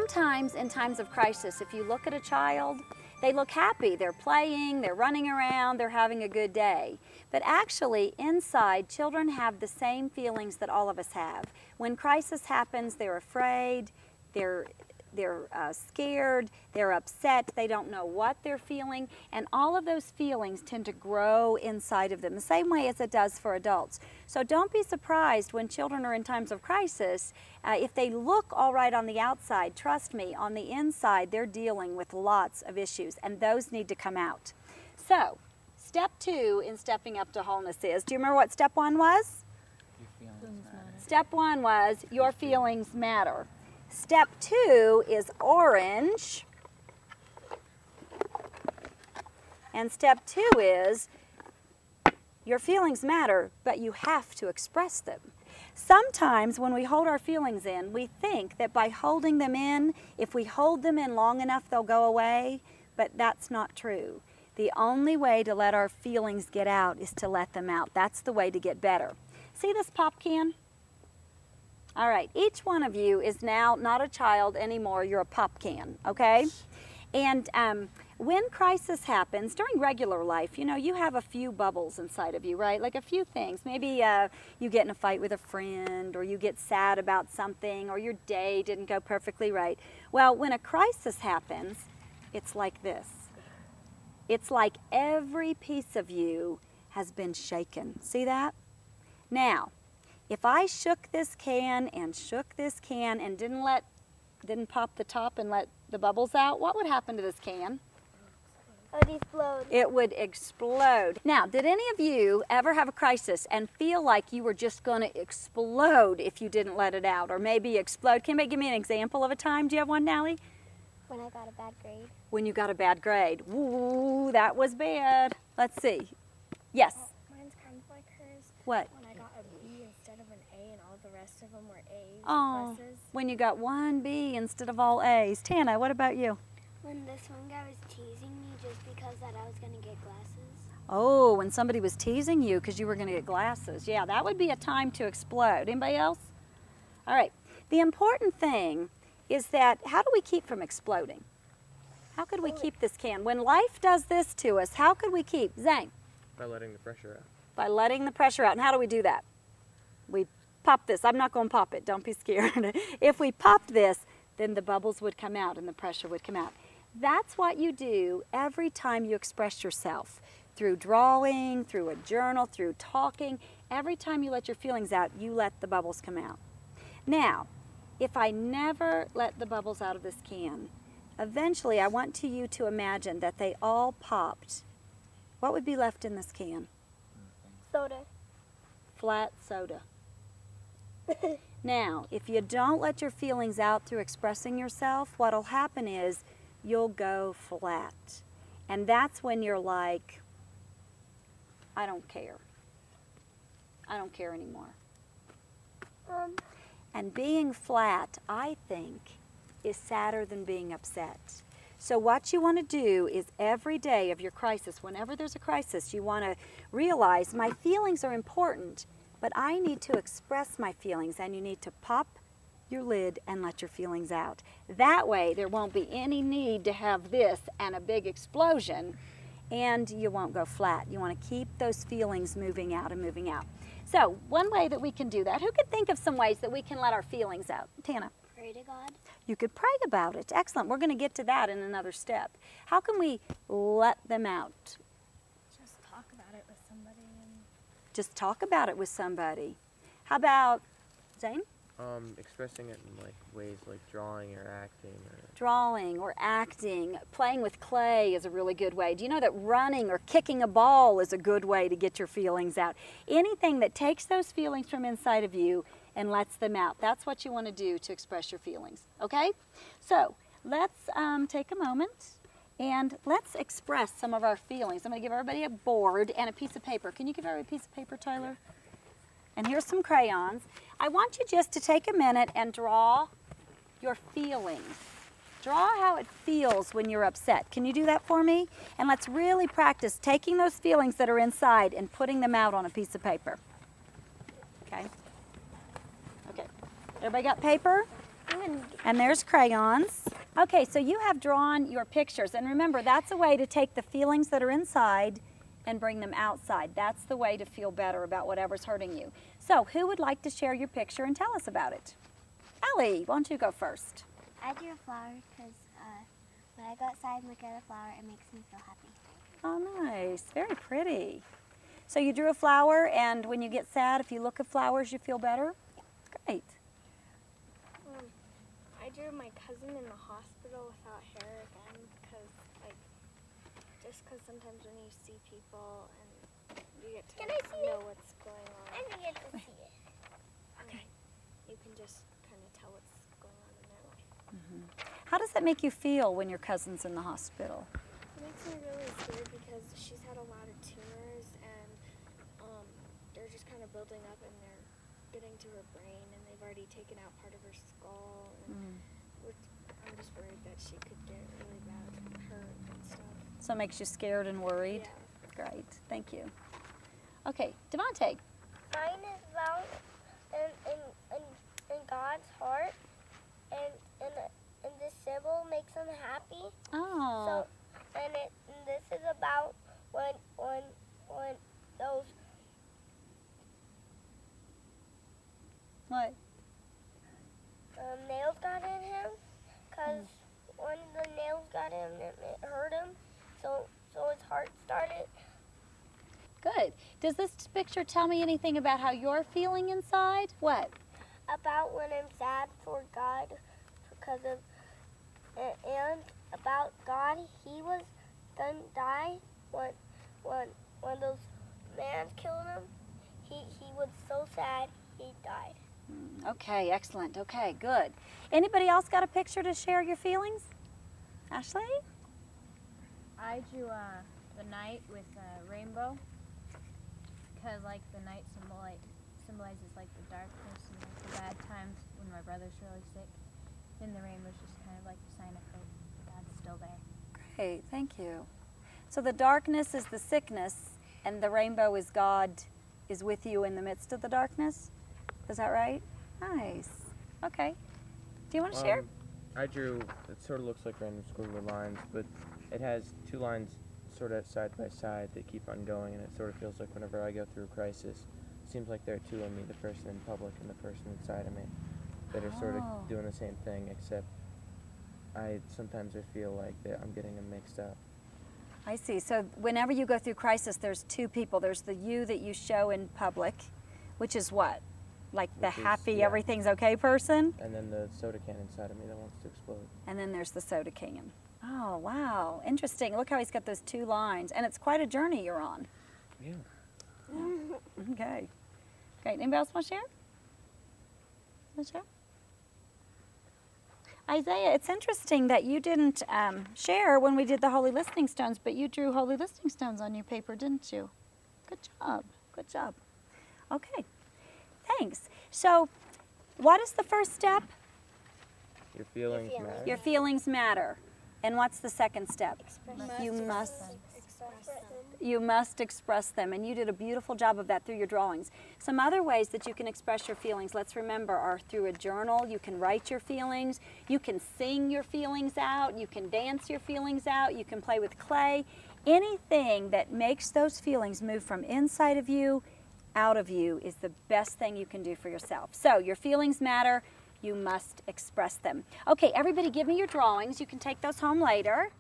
Sometimes in times of crisis, if you look at a child, they look happy. They're playing, they're running around, they're having a good day. But actually, inside, children have the same feelings that all of us have. When crisis happens, they're afraid, they're scared, they're upset, they don't know what they're feeling, and all of those feelings tend to grow inside of them, the same way as it does for adults. So don't be surprised when children are in times of crisis. If they look all right on the outside, trust me, on the inside they're dealing with lots of issues, and those need to come out. So, step 2 in stepping up to wholeness is, do you remember what step 1 was? Your feelings matter. Step 1 was, your feelings matter. Step 2 is orange. And step 2 is, your feelings matter, but you have to express them. Sometimes when we hold our feelings in, we think that by holding them in, if we hold them in long enough, they'll go away, but that's not true. The only way to let our feelings get out is to let them out. That's the way to get better. See this pop can? All right, each one of you is now not a child anymore, you're a pop can, okay? And when crisis happens, during regular life, you know, you have a few bubbles inside of you, right? Like a few things. Maybe you get in a fight with a friend, or you get sad about something, or your day didn't go perfectly right. Well, when a crisis happens, it's like this. It's like every piece of you has been shaken. See that? Now, if I shook this can and didn't pop the top and let the bubbles out, what would happen to this can? It would explode. It would explode. Now, did any of you ever have a crisis and feel like you were just going to explode if you didn't let it out, or maybe explode? Can anybody give me an example of a time? Do you have one, Nally? When I got a bad grade. When you got a bad grade. Ooh, that was bad. Let's see. Yes? Mine's kind of like hers. What? When I got a B instead of an A and all the rest of them were A's. Oh, Pluses. when you got one B instead of all A's. Tana, what about you? When this one guy was teasing me just because that I was going to get glasses. Oh, when somebody was teasing you because you were going to get glasses. Yeah, that would be a time to explode. Anybody else? All right. The important thing is that, how do we keep from exploding? How could we keep this can? When life does this to us, how could we keep? Zane? By letting the pressure out. By letting the pressure out. And how do we do that? We pop this. I'm not going to pop it. Don't be scared. If we popped this, then the bubbles would come out and the pressure would come out. That's what you do every time you express yourself. Through drawing, through a journal, through talking. Every time you let your feelings out, you let the bubbles come out. Now, if I never let the bubbles out of this can, eventually I want you to imagine that they all popped. What would be left in this can? Soda. Flat soda. Now, if you don't let your feelings out through expressing yourself, what'll happen is you'll go flat. And that's when you're like, I don't care. I don't care anymore. And being flat, I think, is sadder than being upset. So what you want to do is every day of your crisis, whenever there's a crisis, you want to realize my feelings are important, but I need to express my feelings, and you need to pop your lid and let your feelings out. That way there won't be any need to have this and a big explosion, and you won't go flat. You want to keep those feelings moving out and moving out. So one way that we can do that, who could think of some ways that we can let our feelings out? Tana? Pray to God. You could pray about it. Excellent. We're going to get to that in another step. How can we let them out? Just talk about it with somebody. Just talk about it with somebody. How about Zane? Expressing it in like ways like drawing or acting. Drawing or acting. Playing with clay is a really good way. Do you know that running or kicking a ball is a good way to get your feelings out? Anything that takes those feelings from inside of you and lets them out. That's what you want to do to express your feelings. Okay? So let's take a moment and let's express some of our feelings. I'm going to give everybody a board and a piece of paper. Can you give everybody a piece of paper, Tyler? And here's some crayons. I want you just to take a minute and draw your feelings. Draw how it feels when you're upset. Can you do that for me? And let's really practice taking those feelings that are inside and putting them out on a piece of paper. Okay? Okay. Everybody got paper? I'm And there's crayons. Okay, so you have drawn your pictures. And remember, that's a way to take the feelings that are inside and bring them outside. That's the way to feel better about whatever's hurting you. So who would like to share your picture and tell us about it? Allie, why don't you go first? I drew a flower because when I go outside and look at a flower, it makes me feel happy. Oh, nice. Very pretty. So you drew a flower, and when you get sad, if you look at flowers, you feel better? Great. I drew my cousin in the hospital without hair again because, just because sometimes when you see people and you get to know what's going on. I didn't get to see it. Okay. You can just kind of tell what's going on in their life. How does that make you feel when your cousin's in the hospital? It makes me really scared because she's had a lot of tumors and they're just kind of building up and they're getting to her brain and they've already taken out part of her skull. And I'm just worried that she could get really bad hurt and stuff. So it makes you scared and worried? Yeah. Great. Thank you. Okay, Devontae. Mine is about in God's heart, and this symbol makes him happy. Oh. So, and this is about when those What? nails got in him, because when the nails got in him, it hurt him, so his heart started. Good. Does this picture tell me anything about how you're feeling inside? What? About when I'm sad for God, because of, and about God, he was gonna die when those man killed him. He was so sad he died. Okay, excellent. Okay, good. Anybody else got a picture to share your feelings? Ashley? I drew the night with a rainbow because the night symbolizes the darkness and the bad times when my brother's really sick. And the rainbow's just kind of a sign of hope that God's still there. Great, thank you. So the darkness is the sickness and the rainbow is God is with you in the midst of the darkness? Is that right? Nice. Okay. Do you want to share? I drew, it sort of looks like random squiggly lines, but it has two lines sort of side by side that keep on going, and it sort of feels like whenever I go through a crisis, it seems like there are two of me, the person in public and the person inside of me, that are sort of doing the same thing, except sometimes I feel like that I'm getting them mixed up. I see. So whenever you go through crisis, there's two people. There's the you that you show in public, which is what? Like the happy, everything's okay person? And then the soda can inside of me that wants to explode. And then there's the soda can. Oh, wow. Interesting. Look how he's got those two lines. And it's quite a journey you're on. Yeah. Okay. Great. Anybody else want to share? Want to share? Isaiah, it's interesting that you didn't share when we did the Holy Listening Stones, but you drew Holy Listening Stones on your paper, didn't you? Good job. Good job. Okay. Thanks. So, what is the first step? Your feelings matter. Your feelings matter. And what's the second step? You must express them. And you did a beautiful job of that through your drawings. Some other ways that you can express your feelings, let's remember, are through a journal. You can write your feelings. You can sing your feelings out. You can dance your feelings out. You can play with clay. Anything that makes those feelings move from inside of you out of you is the best thing you can do for yourself. So your feelings matter. You must express them. Okay, everybody give me your drawings. You can take those home later.